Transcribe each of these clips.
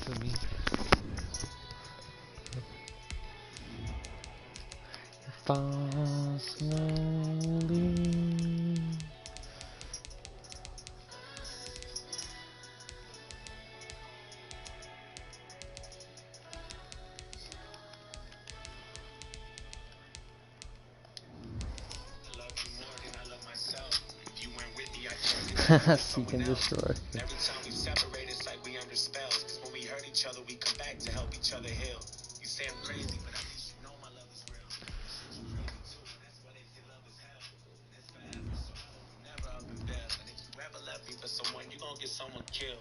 to me. Fall slowly. Seek and destroy. Every time we separate, it's like we under spells. Cause when we hurt each other, we come back to help each other heal. You say I'm crazy, but at least you know my love is real. That's why they say love is hell. It's forever, so I hope you never up and down. And if you ever left me for someone, you gon' get someone killed.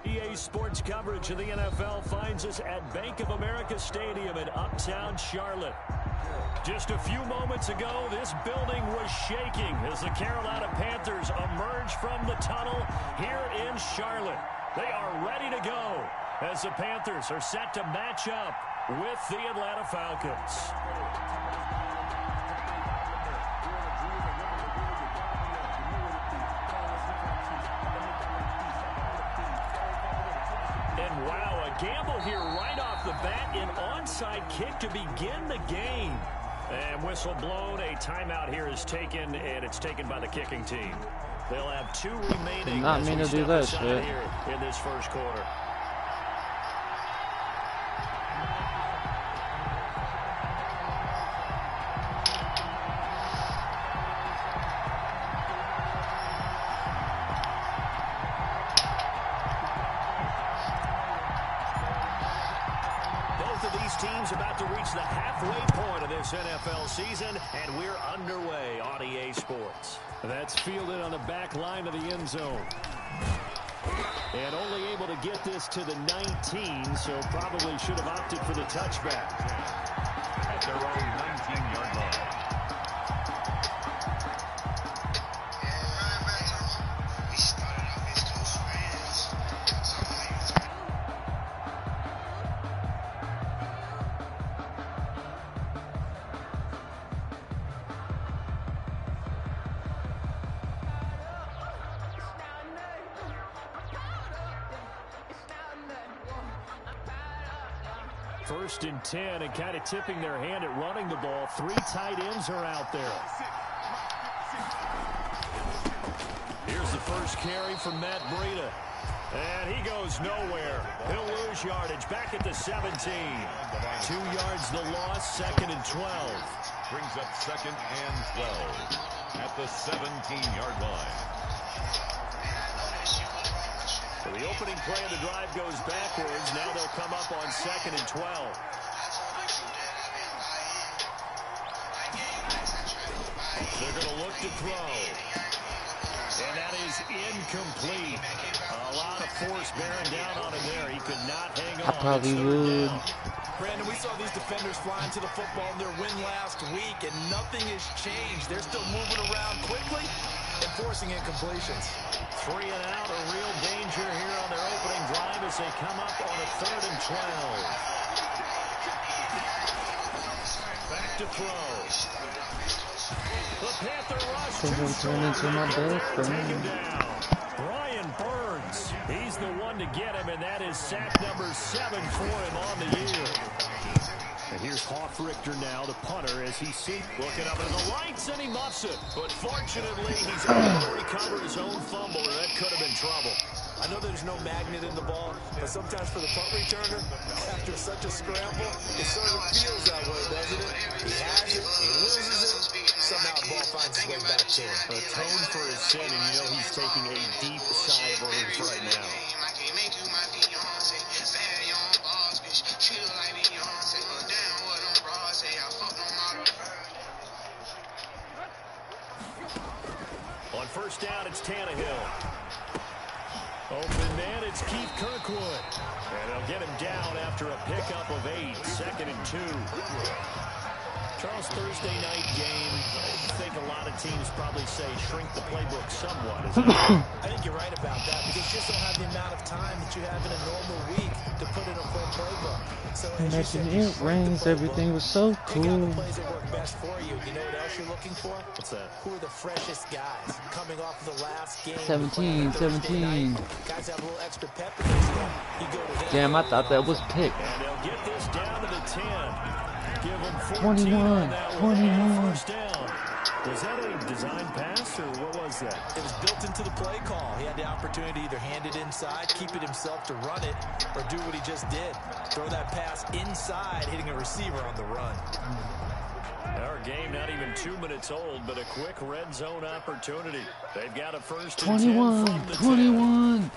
EA Sports coverage of the NFL finds us at Bank of America Stadium in Uptown Charlotte. Just a few moments ago, this building was shaking as the Carolina Panthers emerged from the tunnel here in Charlotte. They are ready to go as the Panthers are set to match up with the Atlanta Falcons. And wow, a gamble here right off the bat, an onside kick to begin the game. And whistle blown, a timeout here is taken, and it's taken by the kicking team. They'll have 2 remaining. Did not mean to do that shit here in this first quarter. Teams about to reach the halfway point of this NFL season, and we're underway on EA Sports. That's fielded on the back line of the end zone. And only able to get this to the 19, so probably should have opted for the touchback. At their own 19-yard line. First and 10, and kind of tipping their hand at running the ball. 3 tight ends are out there. Here's the first carry from Matt Breida. And he goes nowhere. He'll lose yardage back at the 17. 2 yards the loss, 2nd and 12. Brings up 2nd and 12 at the 17-yard line. So the opening play of the drive goes backwards. Now they'll come up on 2nd and 12. They're going to look to throw. And that is incomplete. A lot of force bearing down on him there. He could not hang on. I probably would. Brandon, we saw these defenders flying to the football in their win last week, and nothing has changed. They're still moving around quickly and forcing incompletions. 3 and out, a real danger here on their opening drive as they come up on a 3rd and 12. Back to throw. The Panther rush turn into my best take him down. Brian Burns, he's the one to get him, and that is sack number 7 for him on the year. And here's Hoffrichter now, the punter, as he seeks looking up into the lights, and he muffs it. But fortunately, he's able to recover his own fumble, or that could have been trouble. I know there's no magnet in the ball, but sometimes for the punt returner, after such a scramble, it sort of feels that way, doesn't it? He has it, he loses it, somehow the ball finds its way back to him. Atone for his sin, and you know he's taking a deep sigh of relief right now. first down, it's Tannehill. Open man, it's Keith Kirkwood. And they'll get him down after a pickup of 8, 2nd and 2. Charles, Thursday night game, I think a lot of teams probably say shrink the playbook somewhat. Is that I think you're right about that because you just don't have the amount of time that you have in a normal week to put in a full playbook. So as you said, Imagine it rains, everything was so pick out the cool. plays that work best for you. You know what else you're looking for? What's that? Who are the freshest guys coming off of the last game? 17, 17. Guys have a little extra pep in their step. You go to them. Damn, I thought that was picked. And they'll get this down to the 10. Give him 21, 21. First down. Was that a design pass, or what was that? It was built into the play call. He had the opportunity to either hand it inside, keep it himself to run it, or do what he just did. Throw that pass inside, hitting a receiver on the run. Our game not even 2 minutes old, but a quick red zone opportunity. They've got a first and 21, 10 from the 21.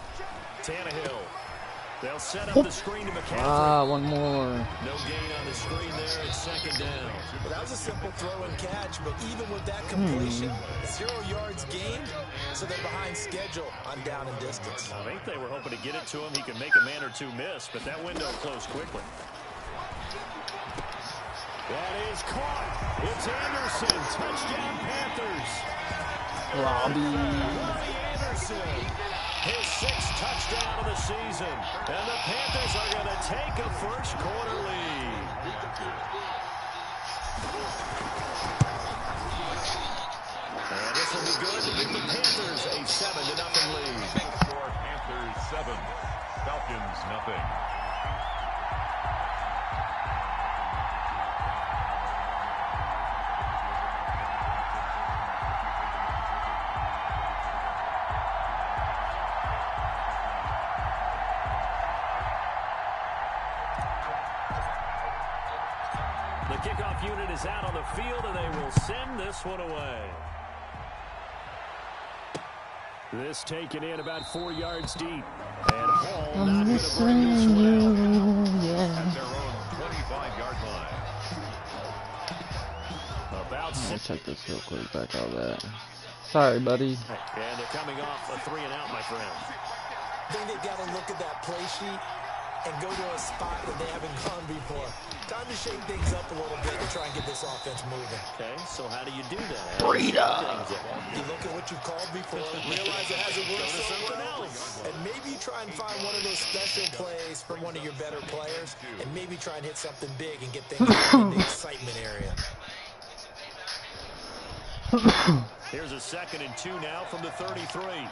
10. Tannehill. They'll set up the screen to McCaffrey. Ah, one more. No gain on the screen there. It's 2nd down. Well, that was a simple throw and catch, but even with that completion, 0 yards gained, so they're behind schedule on down and distance. I think they were hoping to get it to him. He could make a man or two miss, but that window closed quickly. That is caught. It's Anderson. Touchdown, Panthers. Robbie. Robbie Anderson. His 6th touchdown of the season. And the Panthers are going to take a first quarter lead. And this will be good to give the Panthers a 7-0 lead. Score Panthers 7, Falcons nothing. The kickoff unit is out on the field, and they will send this one away. This taken in about 4 yards deep. And Hall not I'm going to bring this missing one out. you, yeah. At their own 25-yard line. About Let me 6. check this real quick, back all that. Sorry, buddy. And they're coming off a 3-and-out, my friend. I think they've got to look at that play sheet and go to a spot that they haven't gone before. Time to shake things up a little bit and try and get this offense moving. Okay, so how do you do that? Breida. You look at what you've called before, realize it hasn't worked Go to so something well, else. and maybe try and find one of those special plays from one of your better players, and maybe try and hit something big and get things in the excitement area. Here's a 2nd and 2 now from the 33.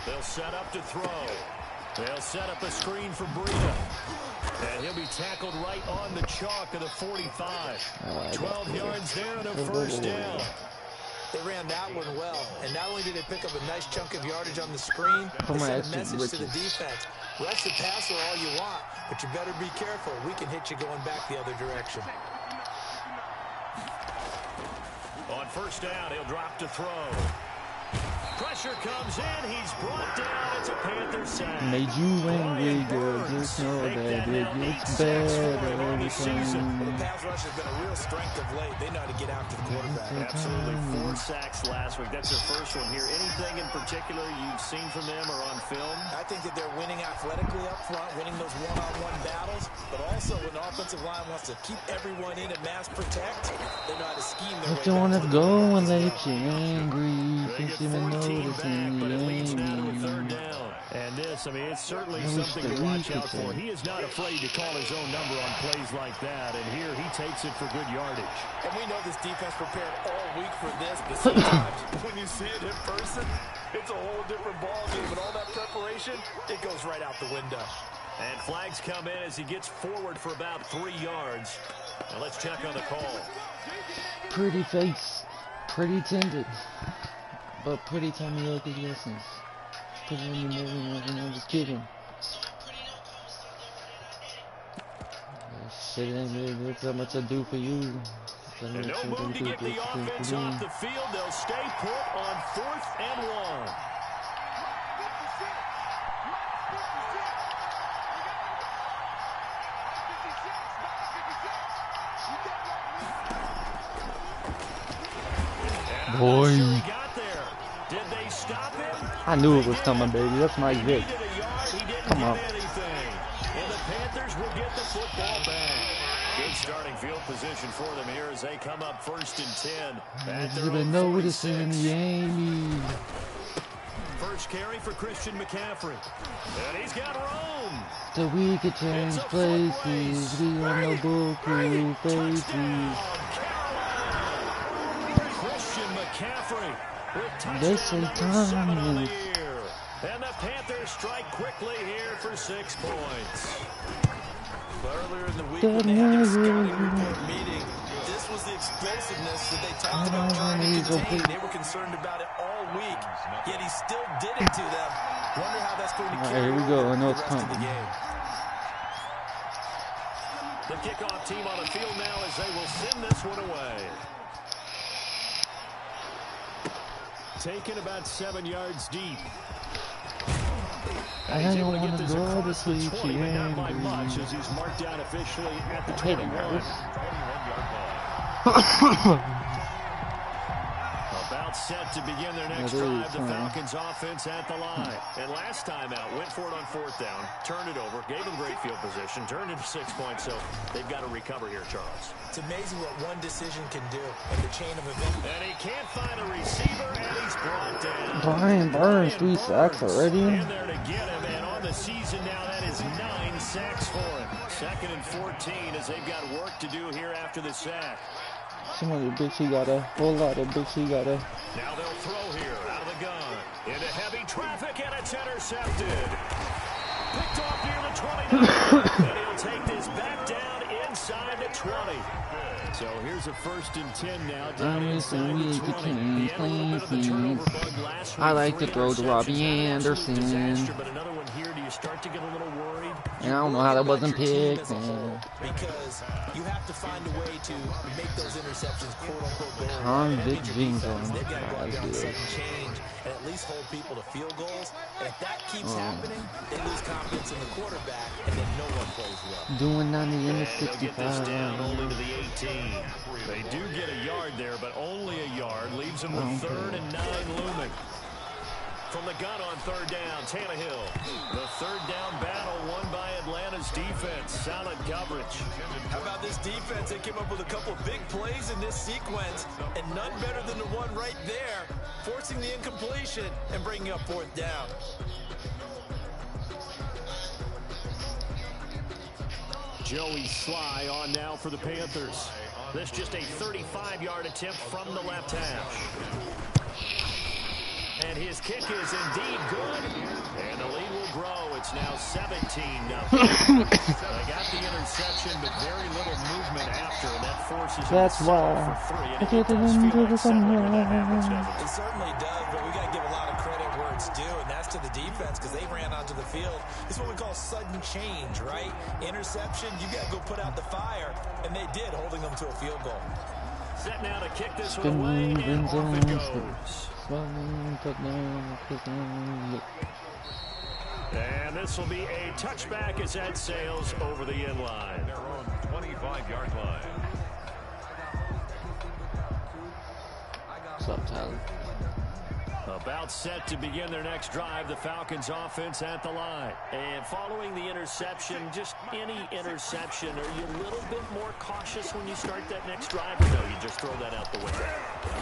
They'll set up to throw. They'll set up a screen for Breida. And he'll be tackled right on the chalk of the 45. 12 yards there and a first down. They ran that one well, and not only did they pick up a nice chunk of yardage on the screen, they my sent a actual message to the riches. defense. Rush the passer all you want, but you better be careful. We can hit you going back the other direction. On first down, he'll drop to throw. Pressure comes in. He's brought down. It's a Panther sack. Made you angry, girl. Just know that it gets better every time. The pass rush has been a real strength of late. They know how to get after the quarterback. Absolutely. 4 sacks last week. That's their first one here. Anything in particular you've seen from them or on film? I think that they're winning athletically up front, winning those one-on-one battles, but also when the offensive line wants to keep everyone in and mass protect, they know how to scheme their way Don't wanna back to the go quarterback. and let you angry. They Can't get even 14 notice back, but it leads now to a me. 3rd down. And this, I mean, it's certainly I wish something the to watch league out could for. say. He is not afraid to call his own number on plays like that, and here he takes it for good yardage. And we know this defense prepared all week for this, but sometimes when you see it in person, it's a whole different ballgame. And all that preparation, it goes right out the window. And flags come in as he gets forward for about 3 yards. Now let's check on the call. Pretty face, pretty tended, but pretty Tommy Yoko's lessons. Put it in the movie, I'm just kidding. Shit ain't really that much I do for you. And no move to get the offense off the field. They'll stay put on 4th and 1. Boy. He got there. Did they stop him? I knew it was coming, baby. That's my Vic. Come on. And the Panthers will get the football back. Good starting field position for them here as they come up 1st and 10. You didn't know what it's in the game. First carry for Christian McCaffrey. And he's got room. So we could change places. We are no bullcrap faces. Christian McCaffrey with They say time is. And the Panthers strike quickly here for 6 points. Earlier in the week when they had their scouting report meeting, this was the explosiveness that they talked about trying to contain. They were concerned about it all week, yet he still did it to them. Wonder how that's going to carry over the rest of the game. The kickoff team on the field now as they will send this one away. Taken about 7 yards deep. I don't want to go to sleep again. Not by much as he's marked down officially at the 21. About set to begin their next drive. The Falcons offense at the line. And last time out, went for it on 4th down, turned it over, gave them great field position, turned into 6 points. So they've got to recover here, Charles. It's amazing what one decision can do in the chain of events. And he can't find a receiver, and he's brought down. Brian Burns, 3 sacks already. In there to get him, and on the season now, that is 9 sacks for him. 2nd and 14 as they've got work to do here after the sack. Some of the bitch he got a whole lot of bitch he got a. Now they'll throw here out of the gun into heavy traffic, and it's intercepted. Picked off near the 29. And he'll take this back down inside the 20. So here's a 1st and 10 now. Down inside the 20. I like to throw to Robbie Anderson. But another one here. Do you start to get a little worried? And I don't know how that wasn't picked. Because you have to find a way to make those interceptions quote unquote goal. Convict Jingle. They've got to go out there and change and at least hold people to field goals. And if that keeps happening, they lose confidence in the quarterback, and then no one plays well. Doing 90 in the Get this 65. down only to the 18. They do get a yard there, but only a yard. Leaves them with 3rd and 9 looming. From the gun on 3rd down, Tannehill. The 3rd down battle won by Atlanta's defense. Solid coverage. How about this defense? They came up with a couple of big plays in this sequence, and none better than the one right there, forcing the incompletion and bringing up 4th down. Joey Sly on now for the Panthers. This just a 35-yard attempt from the left hash. And his kick is indeed good. And the lead will grow. It's now 17-0. They got the interception, but very little movement after, and that forces That's why. it certainly does, but we got to give a lot of credit where it's due, and that's to the defense because they ran onto the field. This is what we call sudden change, right? Interception, you got to go put out the fire, and they did, holding them to a field goal. Set now to kick this one away, and off it goes. And this will be a touchback as that sails over the end line. Their own 25-yard line. What's up, Tyler? About set to begin their next drive, the Falcons offense at the line. And following the interception, just any interception, are you a little bit more cautious when you start that next drive, or no, you just throw that out the window?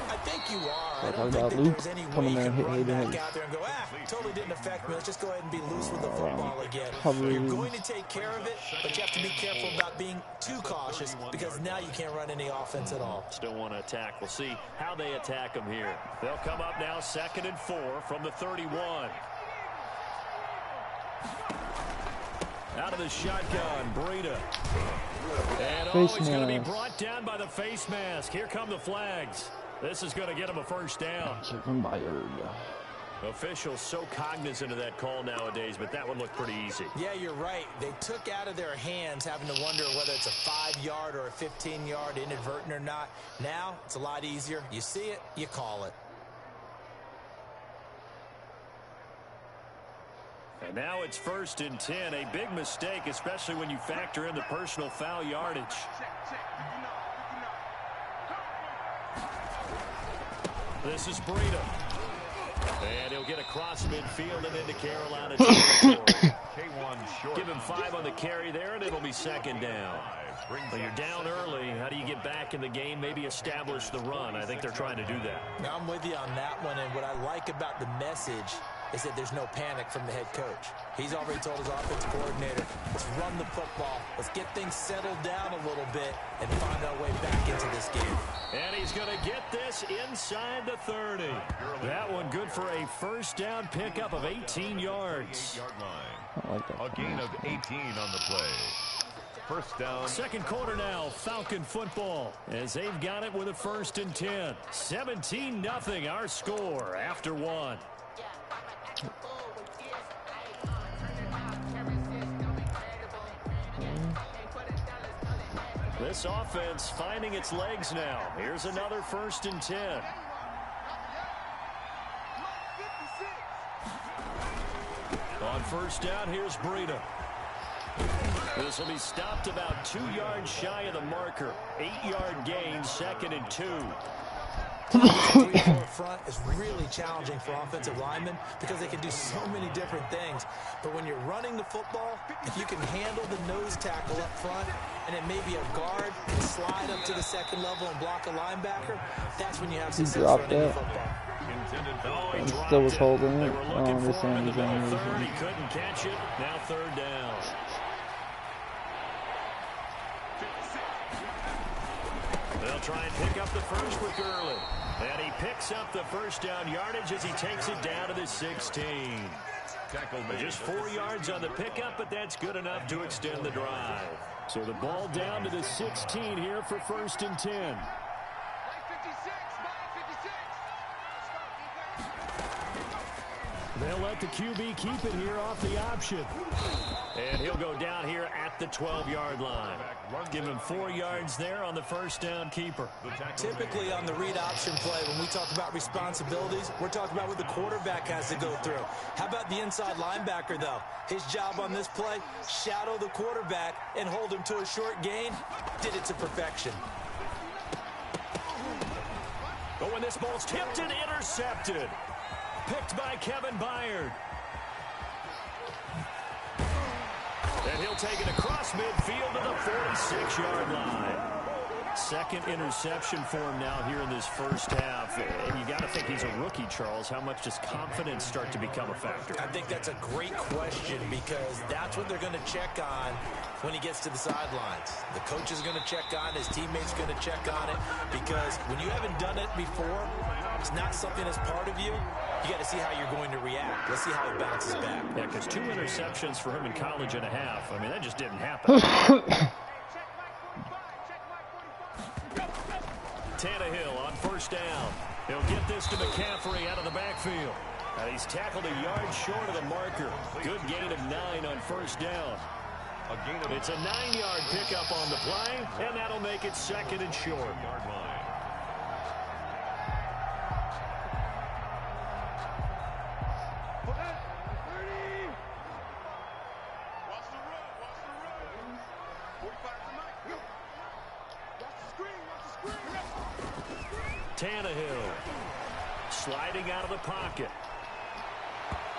I think you are. I don't about think that Luke there's any way coming you there can and run hitting back out there and go, totally didn't affect me. Let's just go ahead and be loose with the football again. Probably. You're going to take care of it, but you have to be careful about being too cautious because now you can't run any offense at all. Still want to attack. We'll see how they attack them here. They'll come up now 2nd and 4 from the 31. Out of the shotgun, Breida. And he's going to be brought down by the face mask. Here come the flags. This is going to get him a 1st down. Officials so cognizant of that call nowadays, but that one looked pretty easy. Yeah, you're right. They took out of their hands having to wonder whether it's a 5-yard or a 15-yard inadvertent or not. Now, it's a lot easier. You see it, you call it. And now it's 1st and 10. A big mistake, especially when you factor in the personal foul yardage. This is Breida. And he'll get across midfield and into Carolina territory. Give him 5 on the carry there, and it'll be second down. When you're down early, how do you get back in the game, maybe establish the run? I think they're trying to do that. Now, I'm with you on that one, and what I like about the message is that there's no panic from the head coach. He's already told his offensive coordinator, let's run the football, let's get things settled down a little bit and find our way back into this game. And he's going to get this inside the 30. That one good for a first down pickup of 18 yards. I like that. A gain of 18 on the play. First down. Second quarter now, Falcon football, as they've got it with a 1st and 10. 17-0 our score after 1. This offense finding its legs now. Here's another 1st and 10. On first down, here's Breida. This will be stopped about 2 yards shy of the marker. 8-yard gain, 2nd and 2. 3-4 front is really challenging for offensive linemen because they can do so many different things. But when you're running the football, if you can handle the nose tackle up front and it may be a guard and slide up to the second level and block a linebacker, that's when you have success running the football. He still was holding it. This end is He couldn't catch it. Now 3rd down. They'll try and pick up the first with Gurley. And he picks up the first down yardage as he takes it down to the 16. Just 4 yards on the pickup, but that's good enough to extend the drive. So the ball down to the 16 here for 1st and 10. They'll let the QB keep it here off the option. And he'll go down here at the 12-yard line. Give him 4 yards there on the first down keeper. Typically on the read option play, when we talk about responsibilities, we're talking about what the quarterback has to go through. How about the inside linebacker, though? His job on this play, shadow the quarterback and hold him to a short gain. Did it to perfection. But when this ball's tipped and intercepted. Picked by Kevin Byard. And he'll take it across midfield to the 46-yard line. Second interception for him now here in this first half. And you got to think he's a rookie, Charles. How much does confidence start to become a factor? I think that's a great question because that's what they're going to check on when he gets to the sidelines. The coach is going to check on, his teammates are going to check on it because when you haven't done it before, it's not something that's part of you. You got to see how you're going to react. Let's see how he bounces back. Yeah, because 2 interceptions for him in college and a half. I mean, that just didn't happen. Tannehill on first down. He'll get this to McCaffrey out of the backfield. And he's tackled a yard short of the marker. Good gain of 9 on first down. It's a 9-yard pickup on the play, and that'll make it 2nd and short. Tannehill sliding out of the pocket.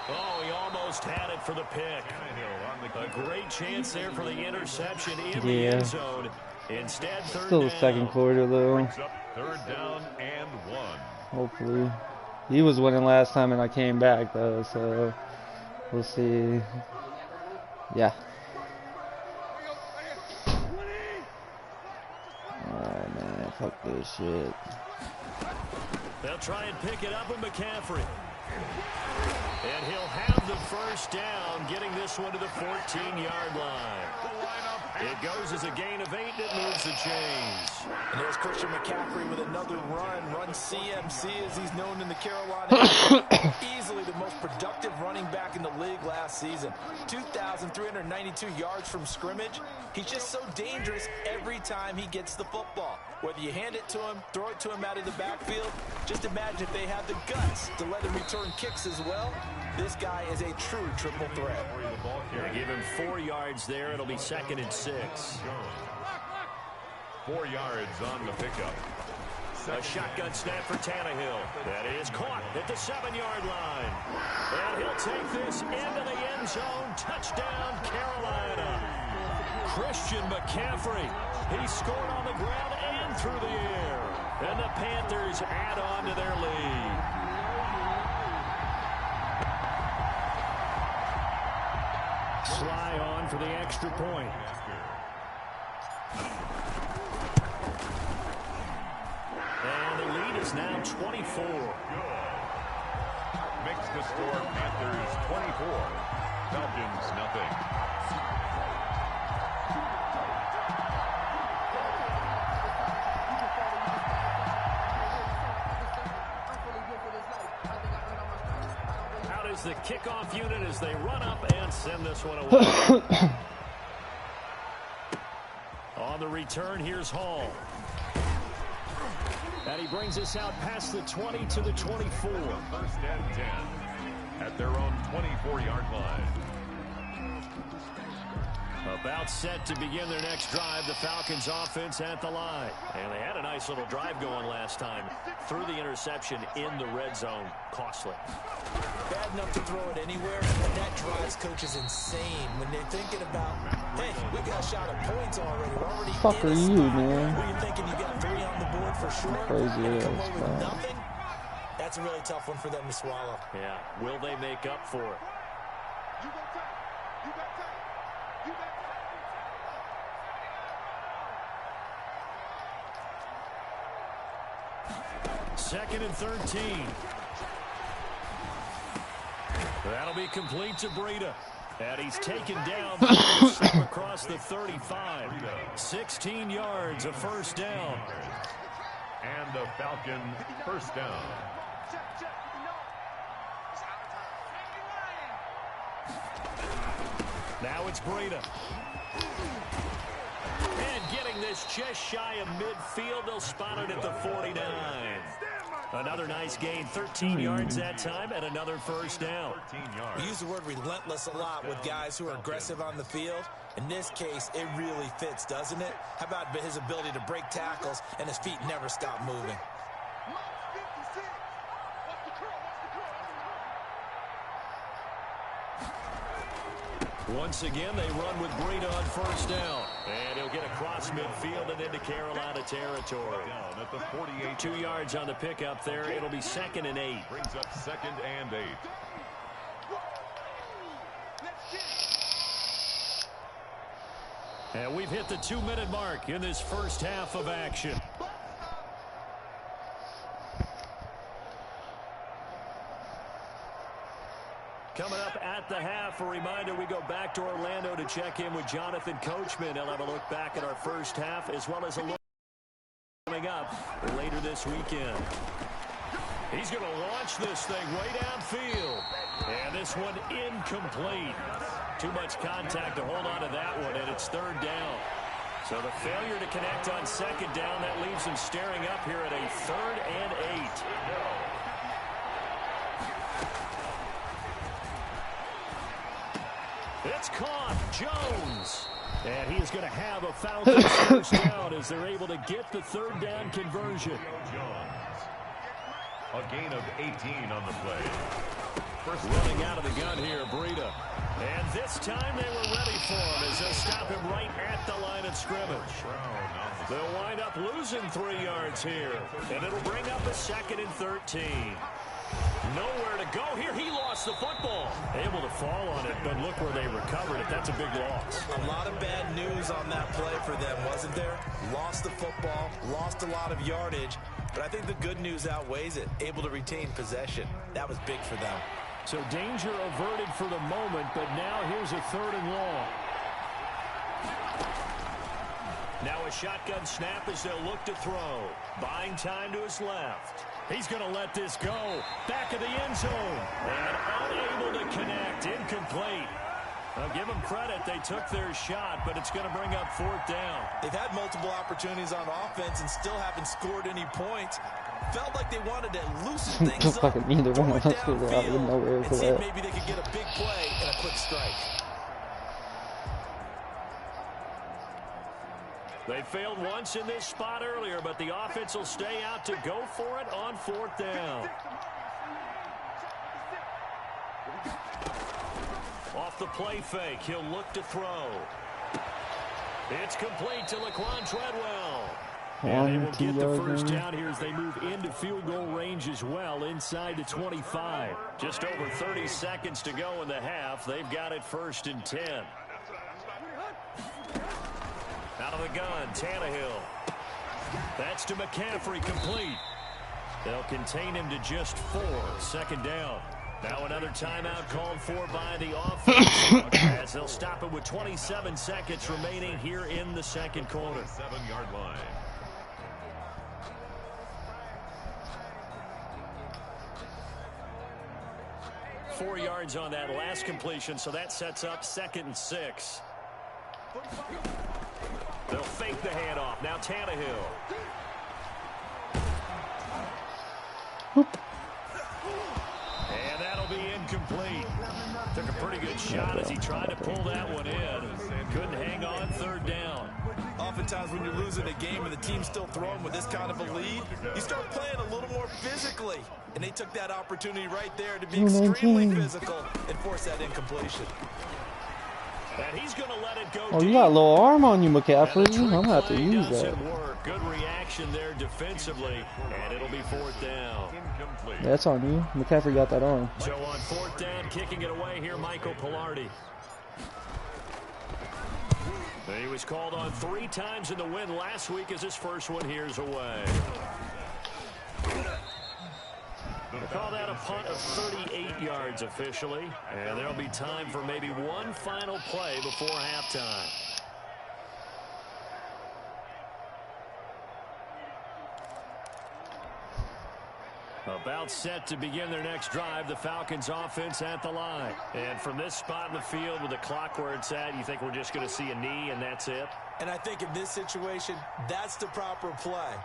Oh, he almost had it for the pick. A great chance there for the interception in the end zone. Instead, still the second quarter, though. 3rd down and 1. Hopefully. He was winning last time and I came back, though, so we'll see. Yeah. Alright, man. Fuck this shit. They'll try and pick it up with McCaffrey. And he'll have the first down, getting this one to the 14-yard line. It goes as a gain of 8, and it moves the chains. And there's Christian McCaffrey with another run CMC as he's known in the Carolina. Easily the most productive running back in the league last season. 2,392 yards from scrimmage. He's just so dangerous every time he gets the football. Whether you hand it to him, throw it to him out of the backfield, just imagine if they have the guts to let him return kicks as well. This guy is a true triple threat. They give him 4 yards there. It'll be 2nd and 6. 4 yards on the pickup. A shotgun snap for Tannehill. That is caught at the 7-yard line. And he'll take this into the end zone. Touchdown, Carolina. Christian McCaffrey. He scored on the ground and through the air. And the Panthers add on to their lead. Sly on for the extra point. And the lead is now 24. Makes the score Panthers 24, Falcons nothing. Out is the kickoff unit as they run up and send this one away. On the return, here's Hall. And he brings us out past the 20 to the 24. First and 10 at their own 24-yard line. About set to begin their next drive, the Falcons offense at the line. And they had a nice little drive going last time. Through the interception in the red zone. Costly. Bad enough to throw it anywhere, but that drives coaches insane when they're thinking about, hey, we got a shot at points already. We're already Fuck in are a you, spot. man? Were you thinking you got 3 on the board for sure? Crazy And come ass, away with man. nothing? That's a really tough one for them to swallow. Yeah. Will they make up for it? Second and 13. That'll be complete to Breida. And he's taken down across the 35. 16 yards, a first down. And the Falcon first down. Now it's Breida. And getting this just shy of midfield. They'll spot it at the 49. Another nice gain, 13 yards that time, and another first down. We use the word relentless a lot with guys who are aggressive on the field. In this case, it really fits, doesn't it? How about his ability to break tackles and his feet never stop moving? Once again, they run with Breida on first down. And he'll get across midfield and into Carolina territory. Down at the 48. 2 yards on the pickup there. It'll be 2nd and 8. Brings up 2nd and 8. And we've hit the 2-minute mark in this first half of action. Coming up at the half, a reminder, we go back to Orlando to check in with Jonathan Coachman. He'll have a look back at our first half as well as a look coming up later this weekend. He's going to launch this thing way downfield. And this one incomplete. Too much contact to hold on to that one, and it's 3rd down. So the failure to connect on 2nd down, that leaves him staring up here at a 3rd and 8. It's caught. Jones. And he is going to have a Falcons first down as they're able to get the 3rd down conversion. Jones. A gain of 18 on the play. First running out of the gun here, Breida. And this time they were ready for him as they'll stop him right at the line of scrimmage. They'll wind up losing 3 yards here. And it'll bring up a 2nd and 13. Nowhere to go here. He lost the football. Able to fall on it, but look where they recovered it. That's a big loss. A lot of bad news on that play for them, wasn't there? Lost the football, lost a lot of yardage, but I think the good news outweighs it. Able to retain possession. That was big for them. So danger averted for the moment, but now here's a 3rd and long. Now a shotgun snap as they'll look to throw. Buying time to his left. He's going to let this go. Back of the end zone. And unable to connect. Incomplete. I'll give them credit. They took their shot, but it's going to bring up 4th down. They've had multiple opportunities on offense and still haven't scored any points. Felt like they wanted to loosen things up. Neither one of Throw us it figured out downfield nowhere and for see if that. maybe they could get a big play and a quick strike. They failed once in this spot earlier, but the offense will stay out to go for it on 4th down. Off the play fake, he'll look to throw. It's complete to Laquan Treadwell. And they will get the first down here as they move into field goal range as well, inside the 25. Just over 30 seconds to go in the half. They've got it 1st and 10. Out of the gun, Tannehill. That's to McCaffrey, complete. They'll contain him to just 4. 2nd down. Now another timeout called for by the offense as they'll stop it with 27 seconds remaining here in the 2nd quarter. 7-yard line. Four yards on that last completion, so that sets up 2nd and 6. They'll fake the handoff. Now Tannehill. And that'll be incomplete. Took a pretty good shot as he tried to pull that one in. Couldn't hang on 3rd down. Oftentimes when you're losing a game and the team's still throwing with this kind of a lead, you start playing a little more physically. And they took that opportunity right there to be extremely physical and force that incompletion. And he's going to let it go. Oh, you got a little arm on you, McCaffrey. I'm going to have to use that. Good reaction there defensively, and it'll be 4th down. Yeah, that's on you. McCaffrey got that arm. So on 4th down, kicking it away here, Michael Pilardi. He was called on 3 times in the win last week as his first one here's away. We'll call that a punt of 38 yards officially, and there'll be time for maybe one final play before halftime. About set to begin their next drive, the Falcons offense at the line. And from this spot in the field with the clock where it's at, you think we're just going to see a knee and that's it? And I think in this situation, that's the proper play.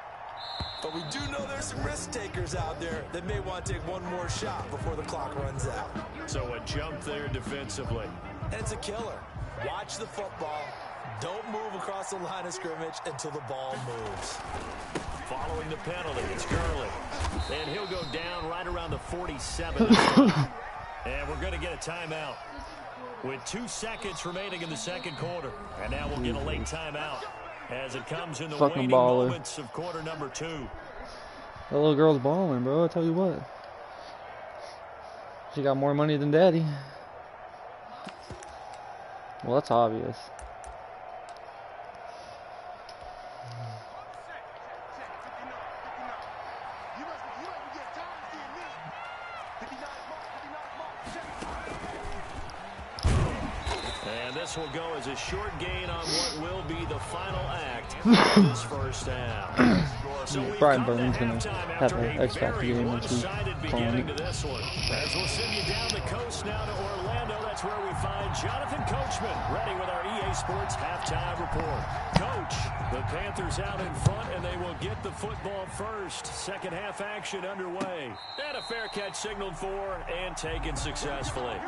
But we do know there's some risk takers out there that may want to take one more shot before the clock runs out. So a jump there defensively. And it's a killer. Watch the football. Don't move across the line of scrimmage until the ball moves. Following the penalty, it's Gurley. And he'll go down right around the 47. And we're going to get a timeout with 2 seconds remaining in the 2nd quarter. And now we'll get a late timeout as it comes in the fucking waning baller. moments of quarter number 2. That little girl's balling, bro. I tell you what. She got more money than daddy. Well, that's obvious. And this will go as a short gain on what will be the final act of this first half. So Brian Burns going to have an X Factor game next week. Beginning to this one. As we'll send you down the coast now to Orlando, that's where we find Jonathan Coachman ready with our EA Sports halftime report. Coach, the Panthers out in front, and they will get the football first. 2nd half action underway. And a fair catch signaled for and taken successfully.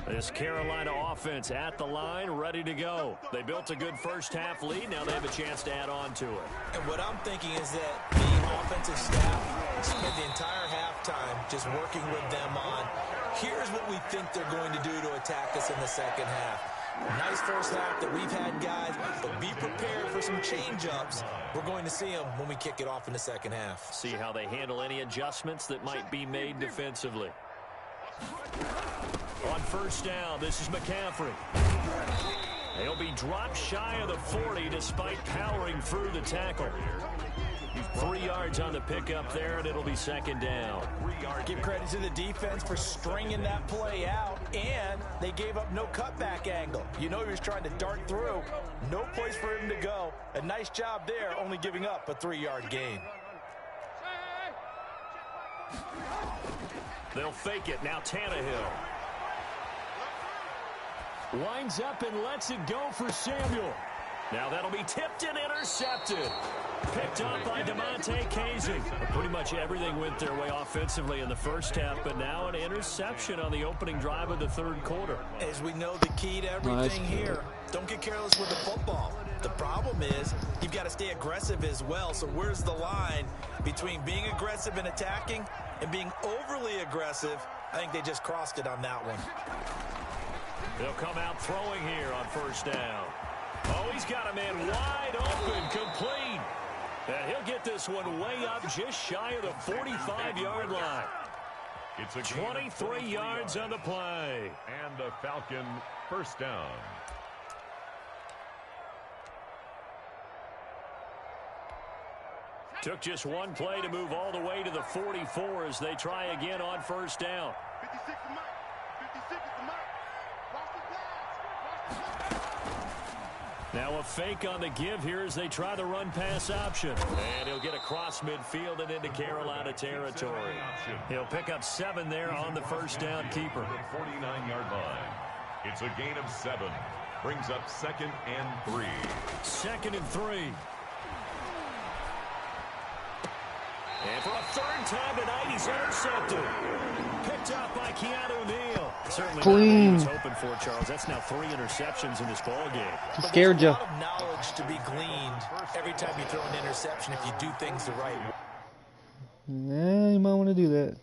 This Carolina offense at the line, ready to go. They built a good first half lead. Now they have a chance to add on to it. And what I'm thinking is that the offensive staff spent the entire halftime just working with them on, here's what we think they're going to do to attack us in the 2nd half. Nice first half that we've had, guys, but be prepared for some change-ups. We're going to see them when we kick it off in the 2nd half. See how they handle any adjustments that might be made defensively. On 1st down, this is McCaffrey. He'll be dropped shy of the 40 despite powering through the tackle. 3 yards on the pickup there, and it'll be 2nd down. Give credit to the defense for stringing that play out, and they gave up no cutback angle. You know he was trying to dart through. No place for him to go. A nice job there, only giving up a 3-yard gain. They'll fake it. Now Tannehill. Winds up and lets it go for Samuel. Now that'll be tipped and intercepted. Picked up by DeMonte Casey. Pretty much everything went their way offensively in the first half, but now an interception on the opening drive of the third quarter. As we know, the key to everything here, don't get careless with the football. The problem is you've got to stay aggressive as well. So where's the line between being aggressive and attacking and being overly aggressive? I think they just crossed it on that one. They'll come out throwing here on first down. Oh, he's got a man wide open, complete. And he'll get this one way up just shy of the 45-yard line. It's a 23 yards on the play. And the Falcon first down. Took just one play to move all the way to the 44 as they try again on first down. 56 is Mike. 56 is the Mike. Watch the pass. Now a fake on the give here as they try the run-pass option. And he'll get across midfield and into Carolina territory. He'll pick up 7 there on the first down keeper. 49-yard line. It's a gain of 7. Brings up 2nd and 3. 2nd and 3. And for a third time tonight, he's intercepted. Picked up by Keanu Neal. Certainly not what he was hoping for, Charles. That's now 3 interceptions in this ball game. Scared you. A lot of knowledge to be gleaned every time you throw an interception if you do things the right way. Yeah, you might want to do that.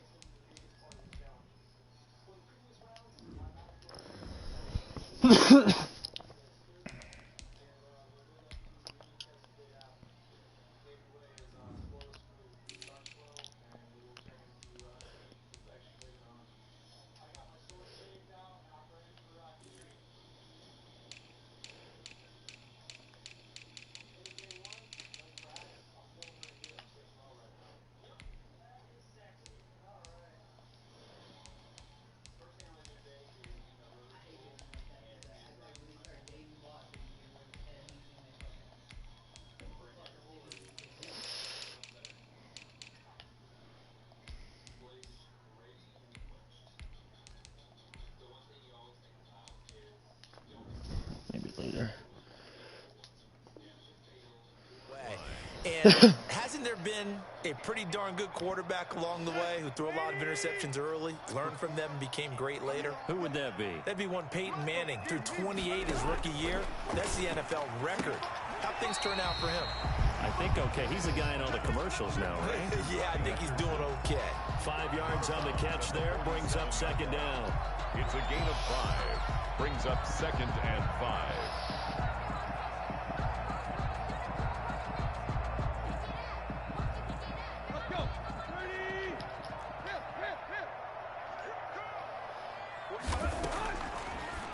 And hasn't there been a pretty darn good quarterback along the way who threw a lot of interceptions early, learned from them, and became great later? Who would that be? That'd be one Peyton Manning. Threw 28 his rookie year. That's the NFL record. How'd things turn out for him? I think okay. He's the guy in all the commercials now, right? Yeah, I think he's doing okay. 5 yards on the catch there. Brings up 2nd down. It's a gain of 5. Brings up 2nd and 5.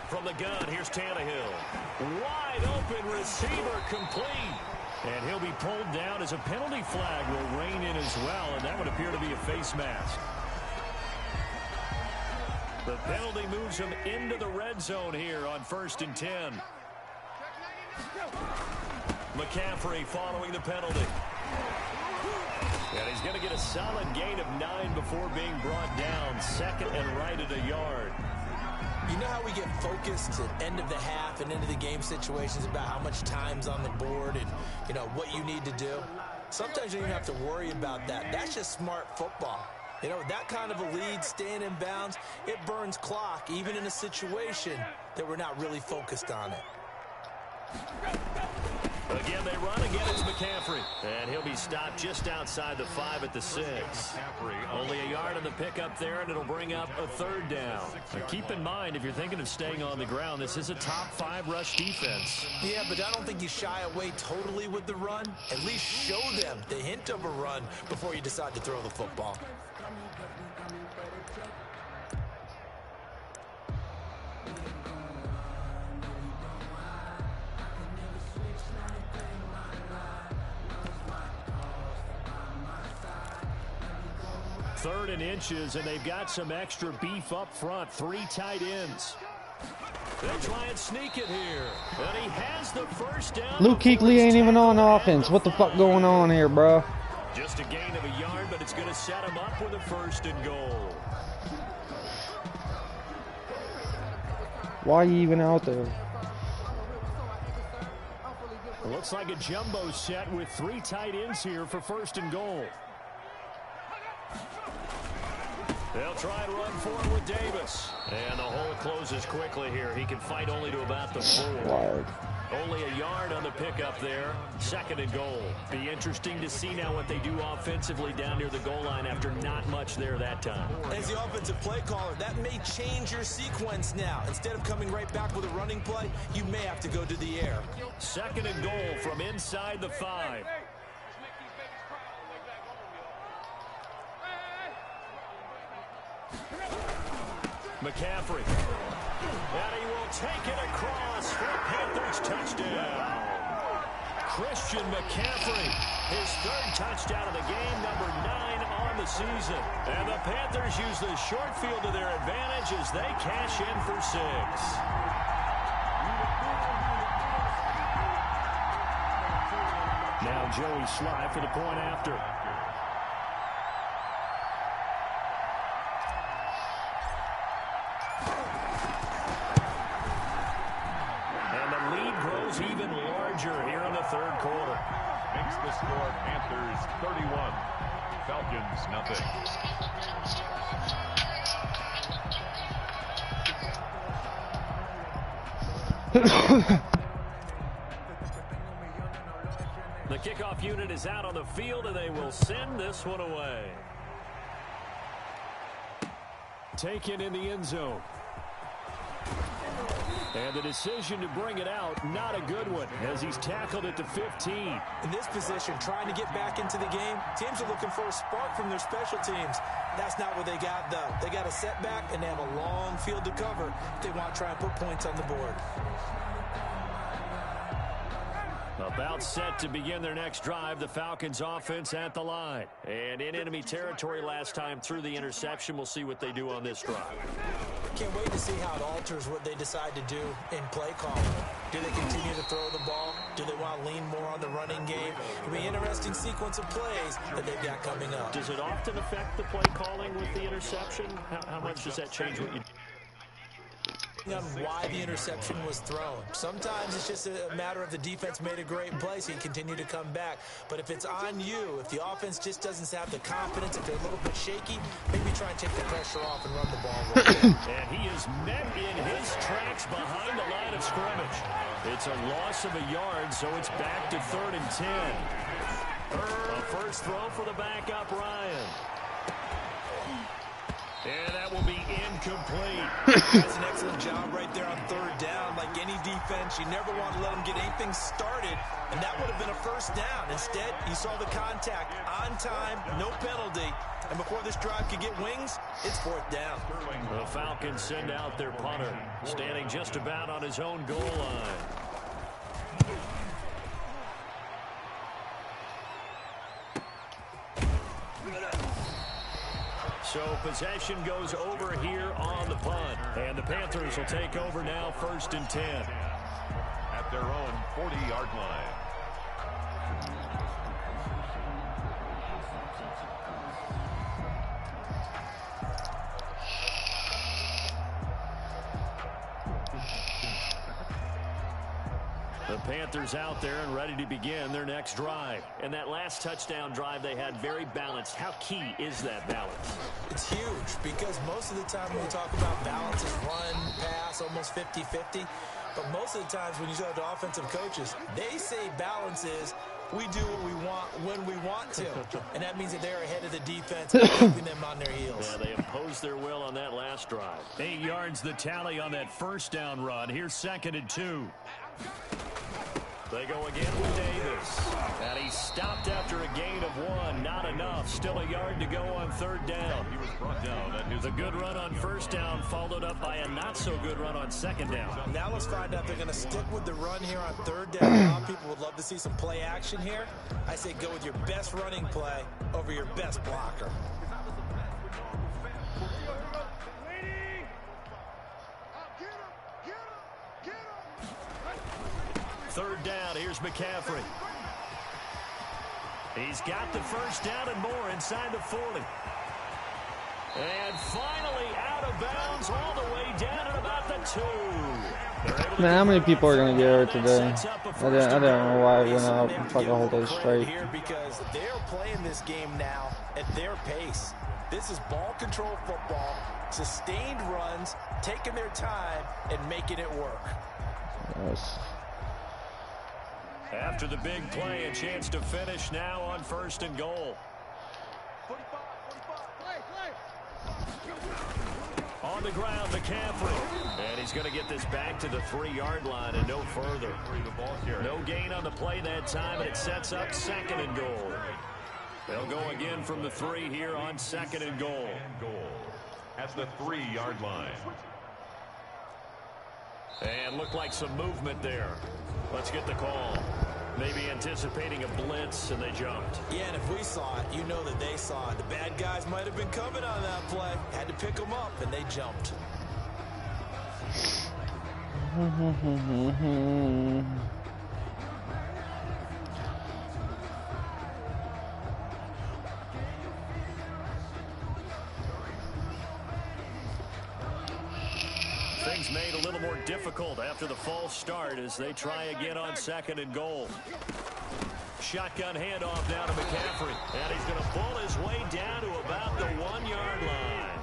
From the gun, here's Tannehill. Wide open receiver complete. And he'll be pulled down as a penalty flag will rein in as well, and that would appear to be a face mask. The penalty moves him into the red zone here on 1st and 10. McCaffrey following the penalty. And he's going to get a solid gain of 9 before being brought down. 2nd and right at a yard. You know how we get focused at end of the half and into the game situations about how much time's on the board and, you know, what you need to do? Sometimes you don't even have to worry about that. That's just smart football. You know, that kind of a lead, staying in bounds, it burns clock, even in a situation that we're not really focused on it. Again, they run. Again, it's McCaffrey. And he'll be stopped just outside the 5 at the 6. Only a yard on the pickup there, and it'll bring up a 3rd down. Now, keep in mind, if you're thinking of staying on the ground, this is a top 5 rush defense. Yeah, but I don't think you shy away totally with the run. At least show them the hint of a run before you decide to throw the football. Third and inches, and they've got some extra beef up front. 3 tight ends. They'll try and sneak it here. And he has the first down. Luke Kuechly ain't even on offense. What the fuck going on here, bro? Just a gain of a yard, but it's going to set him up with a 1st and goal. Why are you even out there? Looks like a jumbo set with 3 tight ends here for 1st and goal. They'll try and run forward with Davis. And the hole closes quickly here. He can fight only to about the 4. Wild. Only a yard on the pickup there. 2nd and goal. Be interesting to see now what they do offensively down near the goal line after not much there that time. As the offensive play caller, that may change your sequence now. Instead of coming right back with a running play, you may have to go to the air. 2nd and goal from inside the 5. McCaffrey. And he will take it across for a Panthers touchdown. Christian McCaffrey, his 3rd touchdown of the game, number 9 on the season. And the Panthers use the short field to their advantage as they cash in for 6. Now Joey Sly for the point after. Even larger here in the 3rd quarter. Makes the score Panthers 31, Falcons nothing. The kickoff unit is out on the field, and they will send this one away. Taken in the end zone. And the decision to bring it out, not a good one, as he's tackled at the 15. In this position, trying to get back into the game, teams are looking for a spark from their special teams. That's not what they got, though. They got a setback, and they have a long field to cover if they want to try and put points on the board. About set to begin their next drive, the Falcons offense at the line. And in enemy territory last time through the interception. We'll see what they do on this drive. Can't wait to see how it alters what they decide to do in play calling. Do they continue to throw the ball? Do they want to lean more on the running game? It'll be an interesting sequence of plays that they've got coming up. Does it often affect the play calling with the interception? How much does that change what you do? On why the interception was thrown. Sometimes it's just a matter of the defense made a great play, so you continue to come back. But if it's on you, if the offense just doesn't have the confidence, if they're a little bit shaky, maybe try and take the pressure off and run the ball right. And he is met in his tracks behind the line of scrimmage. It's a loss of a yard, so it's back to 3rd and 10. A first throw for the backup, Ryan. And that will be incomplete. That's an excellent job right there on 3rd down. Like any defense, you never want to let them get anything started, and that would have been a first down. Instead, you saw the contact on time, no penalty, and before this drive could get wings, it's 4th down. The Falcons send out their punter, standing just about on his own goal line. So possession goes over here on the punt. And the Panthers will take over now, 1st and 10. At their own 40-yard line. The Panthers out there and ready to begin their next drive. And that last touchdown drive they had very balanced. How key is that balance? It's huge because most of the time when we talk about balance, it's run, pass, almost 50-50. But most of the times when you talk to offensive coaches, they say balance is we do what we want when we want to. And that means that they're ahead of the defense and keeping them on their heels. Yeah, they imposed their will on that last drive. 8 yards the tally on that first down run. Here's 2nd and 2. They go again with Davis. And he's stopped after a gain of 1. Not enough. Still a yard to go on 3rd down. He was brought down. The good run on 1st down followed up by a not-so-good run on 2nd down. Now let's find out if they're going to stick with the run here on 3rd down. A lot of people would love to see some play action here. I say go with your best running play over your best blocker. Third down, here's McCaffrey. He's got the first down and more inside the 40. And finally out of bounds all the way down at about the 2. Man, how many people are gonna get hurt today? I don't know why I went out and fuck a whole day straight. Here because they're playing this game now at their pace. This is ball control football, sustained runs, taking their time and making it work. Yes. After the big play, a chance to finish now on 1st and goal. On the ground, McCaffrey. And he's going to get this back to the 3-yard line and no further. No gain on the play that time, and it sets up 2nd and goal. They'll go again from the 3 here on 2nd and goal. At the 3-yard line. And looked like some movement there. Let's get the call. Maybe anticipating a blitz, and they jumped. Yeah, and if we saw it, you know that they saw it. The bad guys might have been coming on that play. Had to pick them up, and they jumped. Things made a little more difficult after the false start as they try again on 2nd and goal. Shotgun handoff down to McCaffrey. And he's going to pull his way down to about the 1-yard line.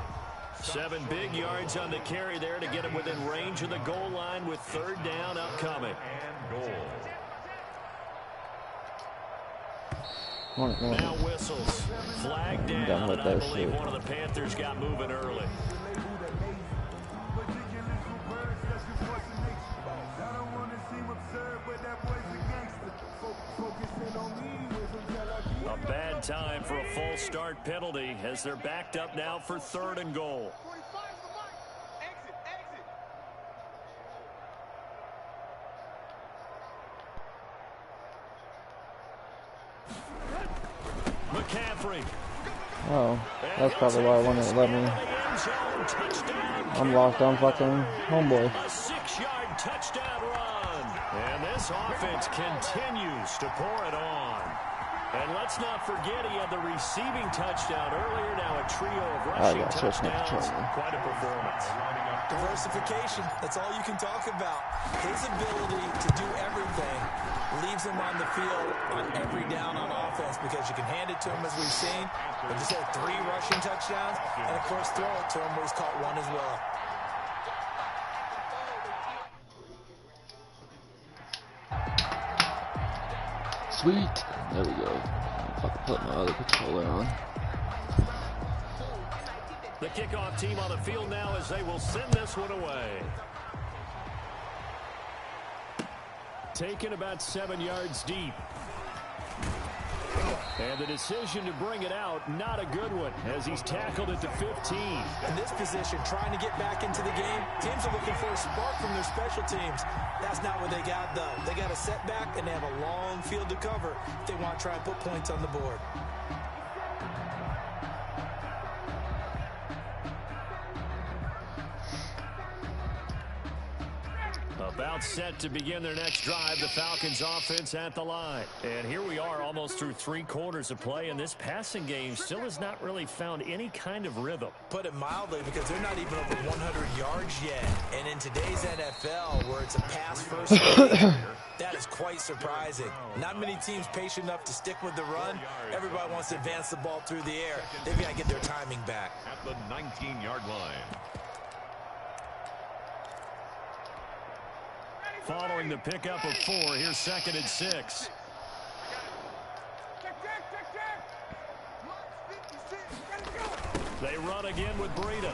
7 big yards on the carry there to get him within range of the goal line with 3rd down upcoming. Now whistles. Flag down, and I believe one of the Panthers got moving early. A bad time for a false start penalty as they're backed up now for 3rd and goal. McCaffrey. Oh, that's probably why I wanted to let me. I'm locked on fucking homeboy. A 6-yard touchdown run. And this offense continues to pour it on. And let's not forget he had the receiving touchdown earlier. Now a trio of rushing touchdowns. Quite a performance. Diversification. That's all you can talk about. His ability to do everything leaves him on the field on every down on offense because you can hand it to him as we've seen. But just had 3 rushing touchdowns and, of course, throw it to him where he's caught 1 as well. Sweet. There we go. I'll put my other controller on. The kickoff team on the field now as they will send this one away. Taken about 7 yards deep. And the decision to bring it out, not a good one, as he's tackled at the 15. In this position, trying to get back into the game, teams are looking for a spark from their special teams. That's not what they got, though. They got a setback, and they have a long field to cover if they want to try and put points on the board. About set to begin their next drive, the Falcons offense at the line. And here we are almost through 3 quarters of play, and this passing game still has not really found any kind of rhythm. Put it mildly, because they're not even over 100 yards yet. And in today's NFL, where it's a pass-first game, that is quite surprising. Not many teams patient enough to stick with the run. Everybody wants to advance the ball through the air. They've got to get their timing back. At the 19-yard line. Following the pickup of 4, here's 2nd and 6. They run again with Breida.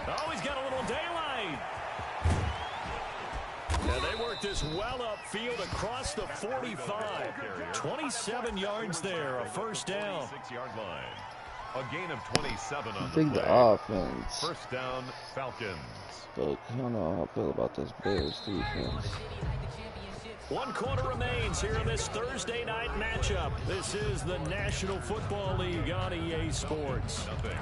Oh, he's got a little daylight. And they work this well upfield across the 45. 27 yards there, a 1st down. 6-yard line. A gain of 27 on I think the the play. offense. 1st down, Falcons. But I don't know how I feel about this Bears defense. 1 quarter remains here in this Thursday night matchup. This is the National Football League on EA Sports. Nothing.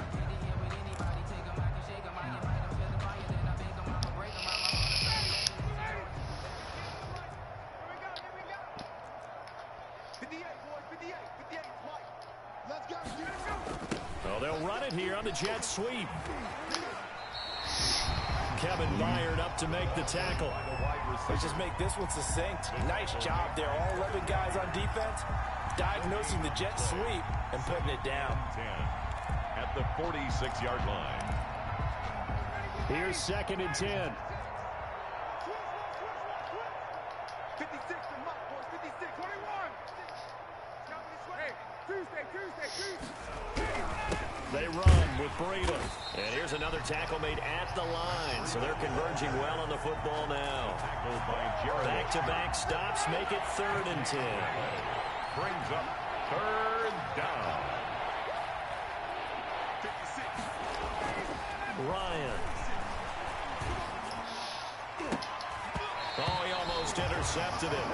they'll run it here on the jet sweep. Kevin Byard up to make the tackle. Let's just make this one succinct. Nice job there. All 11 guys on defense diagnosing the jet sweep and putting it down. 10 at the 46-yard line. Here's 2nd and 10. 56 to Muck, boys. 56, 21. Hey, Tuesday. They run with Breida. And here's another tackle made at the line. So they're converging well on the football now. Tackled by Jared. Back-to-back stops make it 3rd and 10. Brings up 3rd down. 56. Ryan. Oh, he almost intercepted it.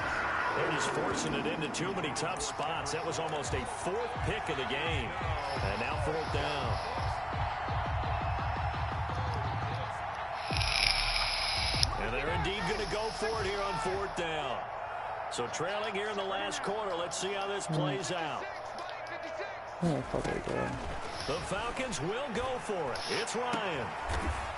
They're just forcing it into too many tough spots. That was almost a 4th pick of the game. And now 4th down. And they're indeed going to go for it here on 4th down. So trailing here in the last quarter. Let's see how this plays out. The Falcons will go for it. It's Ryan.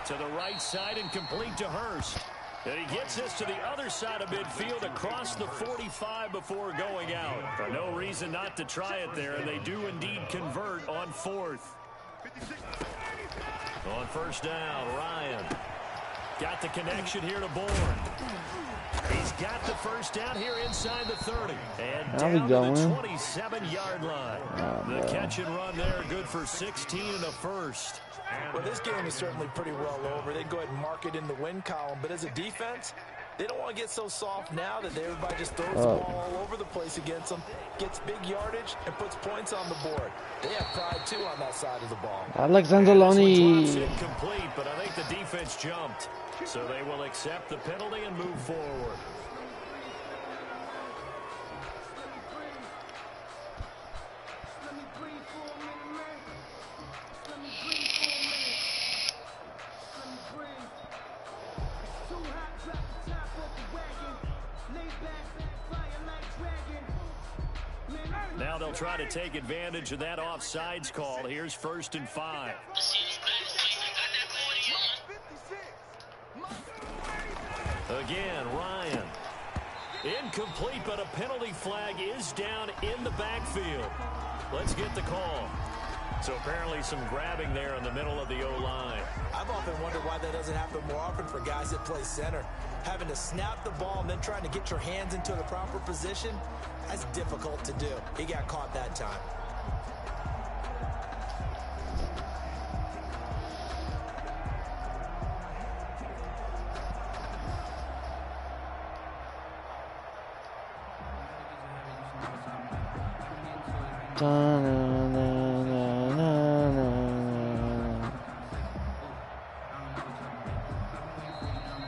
To the right side and complete to Hurst. And he gets this to the other side of midfield across the 45 before going out. For no reason not to try it there, and they do indeed convert on 4th. On 1st down, Ryan. Got the connection here to Bourne. He's got the 1st down here inside the 30. And down to the 27-yard line. The catch and run there, good for 16 and a 1st. Well, this game is certainly pretty well over. They'd go ahead and mark it in the win column. But as a defense, they don't want to get so soft now that everybody just throws the ball all over the place against them, gets big yardage, and puts points on the board. They have pride, too, on that side of the ball. Alexander Loney. Incomplete, but I think the defense jumped. So they will accept the penalty and move forward. Now they'll try to take advantage of that offsides call. Here's 1st and 5. Again, Ryan. Incomplete, but a penalty flag is down in the backfield. Let's get the call. So apparently some grabbing there in the middle of the O-line. I've often wondered why that doesn't happen more often for guys that play center. Having to snap the ball and then trying to get your hands into the proper position, that's difficult to do. He got caught that time.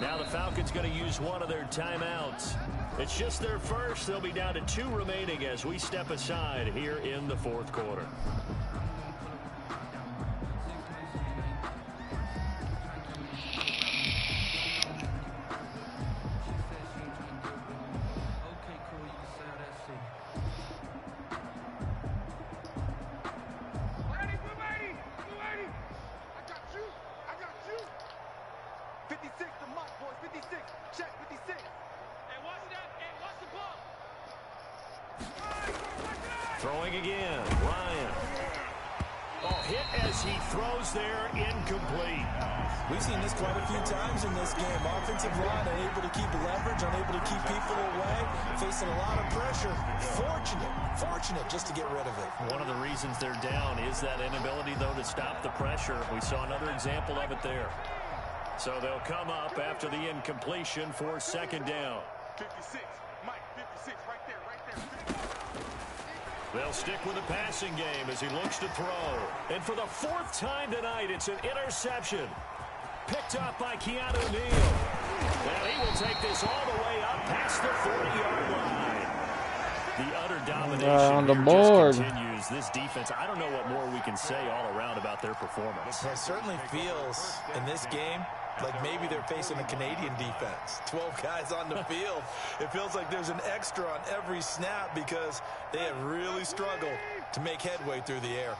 Now the Falcons going to use one of their timeouts. It's just their first. They'll be down to 2 remaining as we step aside here in the 4th quarter. Throwing again, Ryan. Oh, hit as he throws there, incomplete. We've seen this quite a few times in this game. Offensive line unable to keep leverage, unable to keep people away, facing a lot of pressure. Fortunate just to get rid of it. One of the reasons they're down is that inability, though, to stop the pressure. We saw another example of it there. So they'll come up after the incompletion for 2nd down. 56, Mike, 56, right there. They'll stick with the passing game as he looks to throw. And for the 4th time tonight, it's an interception. Picked up by Keanu Neal. And he will take this all the way up past the 40-yard line. The utter domination on the here board. just continues. This defense, I don't know what more we can say all around about their performance. It certainly feels in this game like maybe they're facing a Canadian defense. 12 guys on the field. It feels like there's an extra on every snap because they have really struggled to make headway through the air.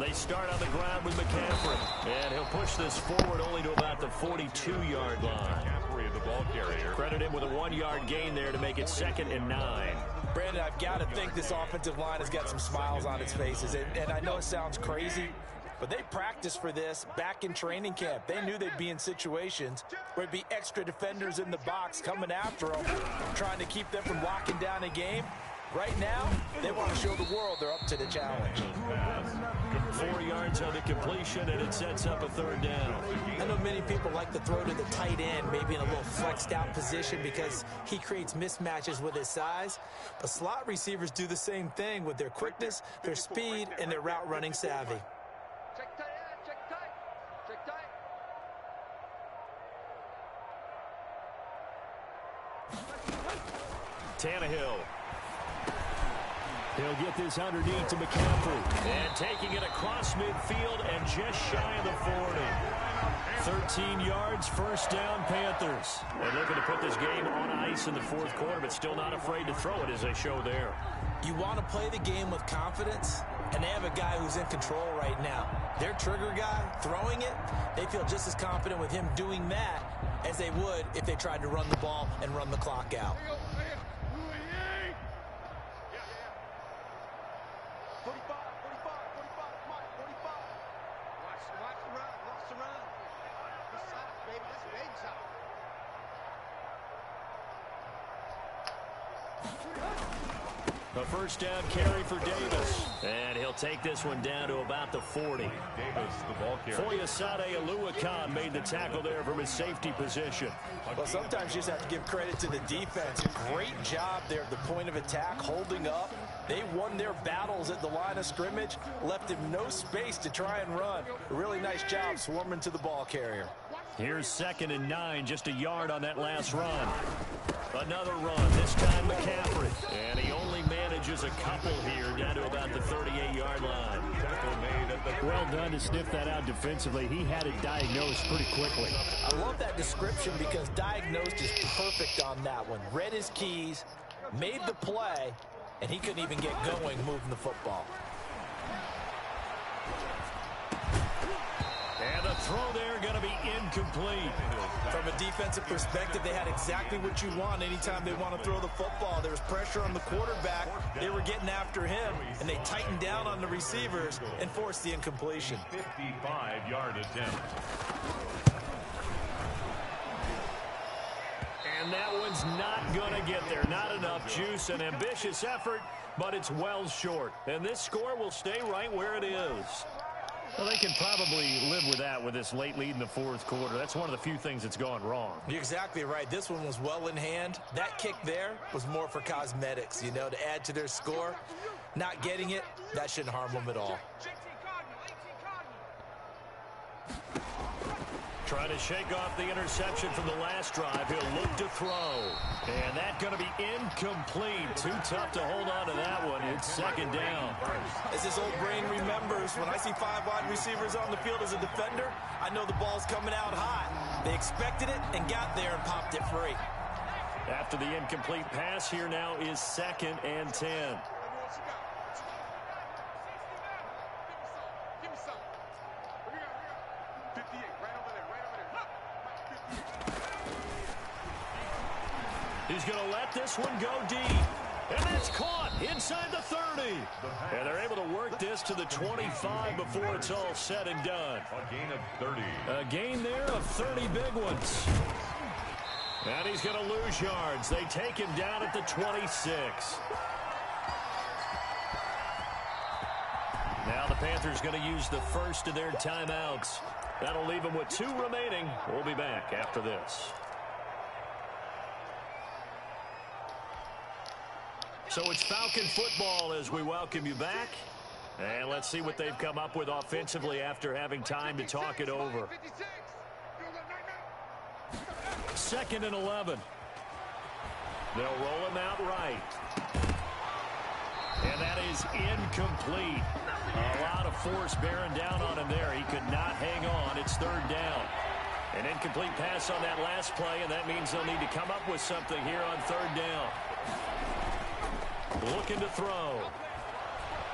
They start on the ground with McCaffrey. And he'll push this forward only to about the 42-yard line. McCaffrey, the ball carrier. Credit him with a 1-yard gain there to make it 2nd and 9. Brandon, I've got to think this offensive line has got some smiles on its faces. And I know it sounds crazy, but they practiced for this back in training camp. They knew they'd be in situations where there'd be extra defenders in the box coming after them, trying to keep them from locking down a game. Right now, they want to show the world they're up to the challenge. 4 yards on the completion, and it sets up a 3rd down. I know many people like to throw to the tight end, maybe in a little flexed out position because he creates mismatches with his size. But slot receivers do the same thing with their quickness, their speed, and their route running savvy. Check tight, check tight, check tight. Tannehill. He'll get this underneath to McCaffrey. And taking it across midfield and just shy of the 40. 13 yards, 1st down, Panthers. They're looking to put this game on ice in the 4th quarter, but still not afraid to throw it as they show there. You want to play the game with confidence, and they have a guy who's in control right now. Their trigger guy, throwing it, they feel just as confident with him doing that as they would if they tried to run the ball and run the clock out. 45, 45, 45, come on, 45. Watch the run, watch the run. This side, baby, that's baby side. A 1st down carry for Davis. And he'll take this one down to about the 40. Davis, the ball carrier. Foyesade Aluakan made the tackle there from his safety position. Well, sometimes you just have to give credit to the defense. Great job there at the point of attack, holding up. They won their battles at the line of scrimmage, left him no space to try and run. A really nice job swarming to the ball carrier. Here's 2nd and 9, just a yard on that last run. Another run, this time McCaffrey. And he only manages a couple here down to about the 38-yard line. Well done to sniff that out defensively. He had it diagnosed pretty quickly. I love that description because diagnosed is perfect on that one. Read his keys, made the play, and he couldn't even get going moving the football. And the throw there going to be incomplete. From a defensive perspective, they had exactly what you want anytime they want to throw the football. There was pressure on the quarterback. They were getting after him, and they tightened down on the receivers and forced the incompletion. 55-yard attempt. And that one's not going to get there. Not enough juice. An ambitious effort, but it's well short. And this score will stay right where it is. Well, they can probably live with that with this late lead in the 4th quarter. That's one of the few things that's gone wrong. You're exactly right. This one was well in hand. That kick there was more for cosmetics, you know, to add to their score. Not getting it, that shouldn't harm them at all. Trying to shake off the interception from the last drive. He'll look to throw. And that's going to be incomplete. Too tough to hold on to that one. It's 2nd down. As his old brain remembers, when I see 5 wide receivers on the field as a defender, I know the ball's coming out hot. They expected it and got there and popped it free. After the incomplete pass, here now is 2nd and 10. He's going to let this one go deep. And it's caught inside the 30. And they're able to work this to the 25 before it's all said and done. A gain of 30. A gain there of 30 big ones. And he's going to lose yards. They take him down at the 26. Now the Panthers going to use the first of their timeouts. That'll leave them with 2 remaining. We'll be back after this. So it's Falcon football as we welcome you back. And let's see what they've come up with offensively after having time to talk it over. 2nd and 11. They'll roll him out right. And that is incomplete. A lot of force bearing down on him there. He could not hang on. It's 3rd down. An incomplete pass on that last play, and that means they'll need to come up with something here on 3rd down. Looking to throw.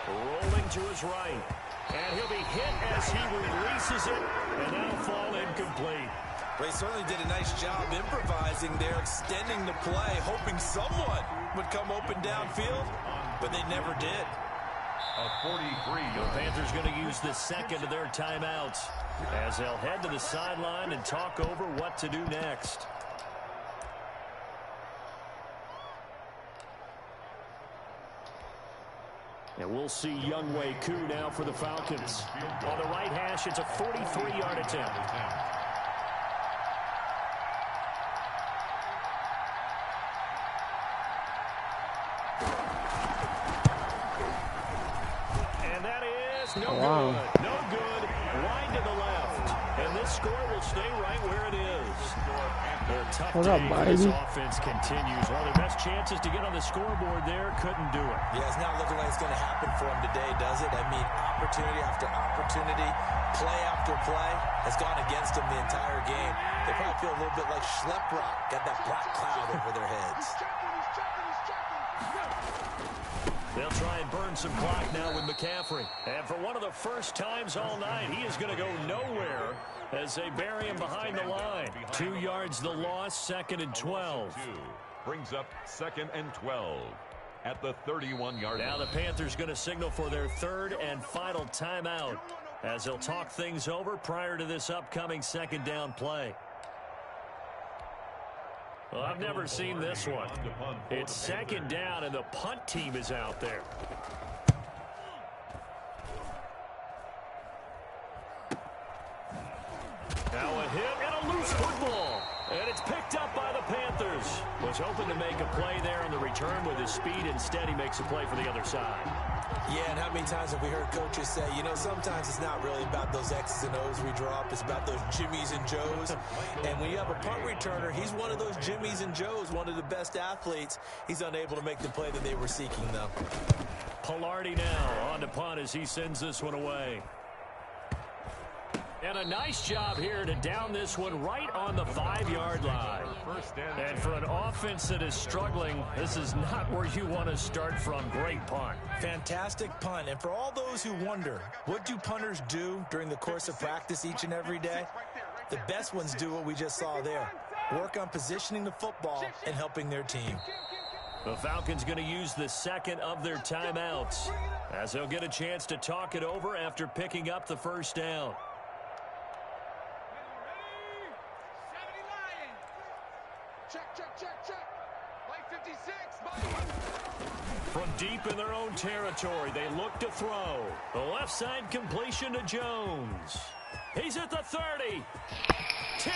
Rolling to his right. And he'll be hit as he releases it, and that'll fall incomplete. Well, he certainly did a nice job improvising there, extending the play, hoping someone would come open downfield, but they never did. A 43-yard. The Panthers going to use the second of their timeouts as they'll head to the sideline and talk over what to do next. And we'll see Younghoe Koo now for the Falcons. On the right hash, it's a 43-yard attempt. And that is no good. No good. Wide to the left. And this score will stay right where it is. Their tough day for this offense continues. Well, their best chances to get on the scoreboard there couldn't do it. Yeah, it's not looking like it's going to happen for them today, does it? I mean, opportunity after opportunity, play after play has gone against them the entire game. They probably feel a little bit like Schleprock, got that black cloud over their heads. They'll try and burn some clock now with McCaffrey. And for one of the first times all night, he is going to go nowhere as they bury him behind the line. 2 yards the loss, 2nd and 12. Brings up 2nd and 12 at the 31-yard line. Now the Panthers going to signal for their third and final timeout as they'll talk things over prior to this upcoming second down play. Well, I've never seen this one. It's second down, and the punt team is out there. Now a hit and a loose football. And it's picked up by the Panthers. Was hoping to make a play there on the return with his speed. Instead, he makes a play for the other side. Yeah, and how many times have we heard coaches say, you know, sometimes it's not really about those X's and O's we draw up. It's about those Jimmies and Joes. And when you have a punt returner, he's one of those Jimmies and Joes, one of the best athletes. He's unable to make the play that they were seeking, though. Pilardi now on to punt as he sends this one away. And a nice job here to down this one right on the 5-yard line. And for an offense that is struggling, this is not where you want to start from. Great punt. Fantastic punt. And for all those who wonder, what do punters do during the course of practice each and every day? The best ones do what we just saw there. Work on positioning the football and helping their team. The Falcons going to use the second of their timeouts as they'll get a chance to talk it over after picking up the first down. From deep in their own territory, they look to throw. The left side completion to Jones. He's at the 30. 10,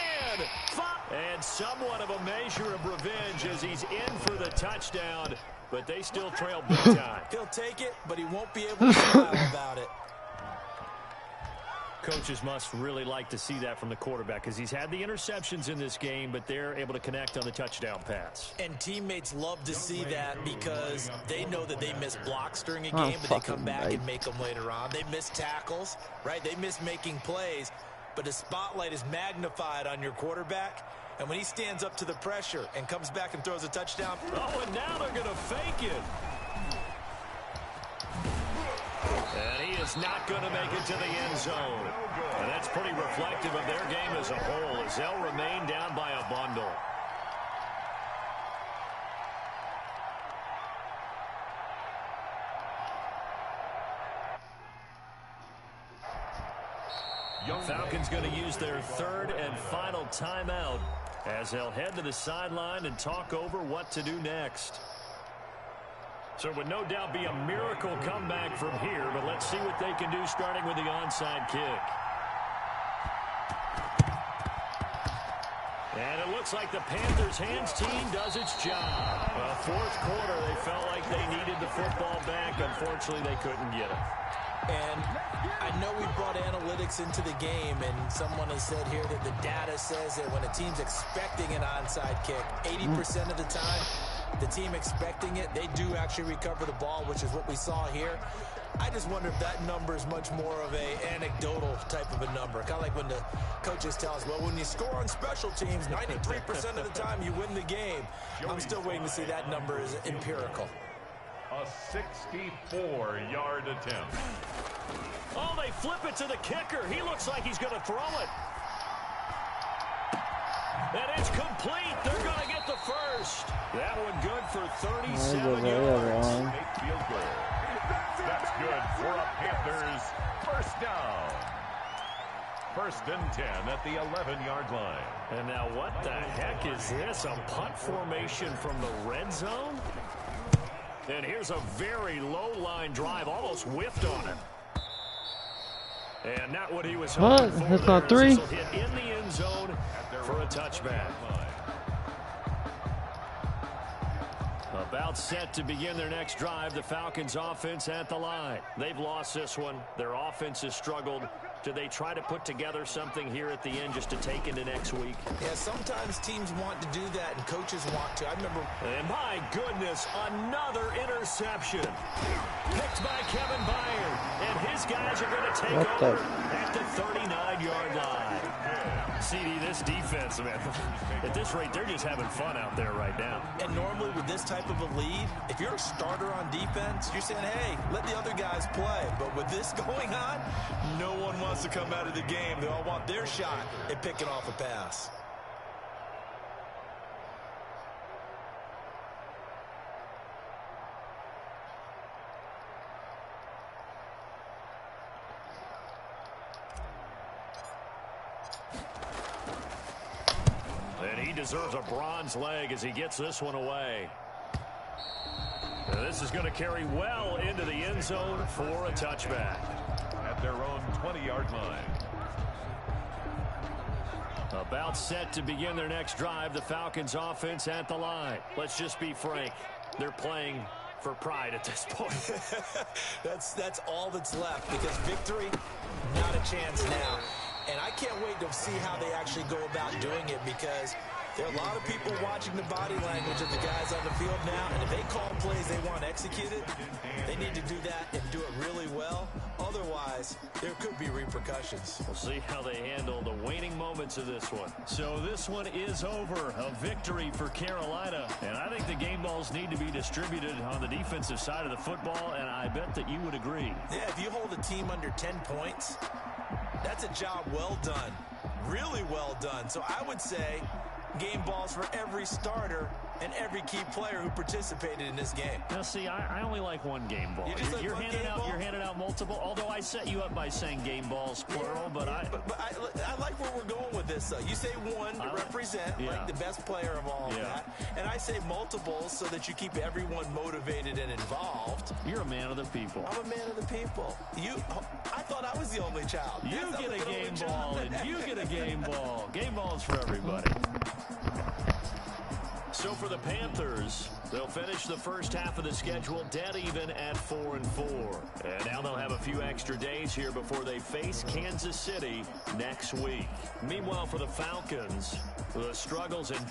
5. And somewhat of a measure of revenge as he's in for the touchdown. But they still trail big time. He'll take it, but he won't be able to smile about it. Coaches must really like to see that from the quarterback because he's had the interceptions in this game, but they're able to connect on the touchdown pass. And teammates love to see that because they know that they miss blocks during a game, but they come back and make them later on. They miss tackles, right? They miss making plays, but the spotlight is magnified on your quarterback. And when he stands up to the pressure and comes back and throws a touchdown. Oh, and now they're going to fake it. And he is not going to make it to the end zone. And that's pretty reflective of their game as a whole as they'll remain down by a bundle. Falcons going to use their third and final timeout as they'll head to the sideline and talk over what to do next. So it would no doubt be a miracle comeback from here, but let's see what they can do starting with the onside kick. And it looks like the Panthers' hands team does its job. Fourth quarter, they felt like they needed the football back. Unfortunately, they couldn't get it. And I know we brought analytics into the game, and someone has said here that the data says that when a team's expecting an onside kick, 80% of the time, the team expecting it, they do actually recover the ball, which is what we saw here. I just wonder if that number is much more of a anecdotal type of a number. Kind of like when the coaches tell us, well, when you score on special teams, 93% of the time you win the game. I'm still waiting to see that number is empirical. A 64-yard attempt. Oh, they flip it to the kicker. He looks like he's going to throw it. And it's complete. They're going to get the first. That one good for 37 yards. Field goal. That's good for a Panthers first down. First and 10 at the 11-yard line. And now what the heck is this? A punt formation from the red zone? And here's a very low-line drive, almost whiffed on it. And not what he was hoping for. That's not three. Hit in the end zone for a touchback. About set to begin their next drive, the Falcons offense at the line. They've lost this one. Their offense has struggled. Do they try to put together something here at the end just to take into next week? Yeah, sometimes teams want to do that and coaches want to. I remember. And my goodness, another interception. Picked by Kevin Byard. And his guys are going to take over at the 39-yard line. CD, this defense, man, at this rate, they're just having fun out there right now. And normally with this type of a lead, if you're a starter on defense, you're saying, hey, let the other guys play. But with this going on, no one wants to come out of the game. They all want their shot at picking off a pass. And he deserves a bronze leg as he gets this one away. And this is going to carry well into the end zone for a touchback. At their own 20-yard line. About set to begin their next drive, the Falcons offense at the line. Let's just be frank. They're playing for pride at this point. That's all that's left, because victory, not a chance now. And I can't wait to see how they actually go about doing it, because there are a lot of people watching the body language of the guys on the field now, and if they call plays they want executed, they need to do that and do it really well. Otherwise, there could be repercussions. We'll see how they handle the waning moments of this one. So this one is over. A victory for Carolina. And I think the game balls need to be distributed on the defensive side of the football, and I bet that you would agree. Yeah, if you hold a team under 10 points, that's a job well done. Really well done. So I would say game balls for every starter and every key player who participated in this game. Now, see, I only like one game ball. You're handing out multiple, although I set you up by saying game balls, plural, but I like where we're going with this, though. You say one to represent, like the best player of all of that, and I say multiples so that you keep everyone motivated and involved. You're a man of the people. I'm a man of the people. I thought I was the only child. You get a game ball, and you get a game ball. Game balls for everybody. So for the Panthers, they'll finish the first half of the schedule dead even at 4-4. And now they'll have a few extra days here before they face Kansas City next week. Meanwhile, for the Falcons, the struggles and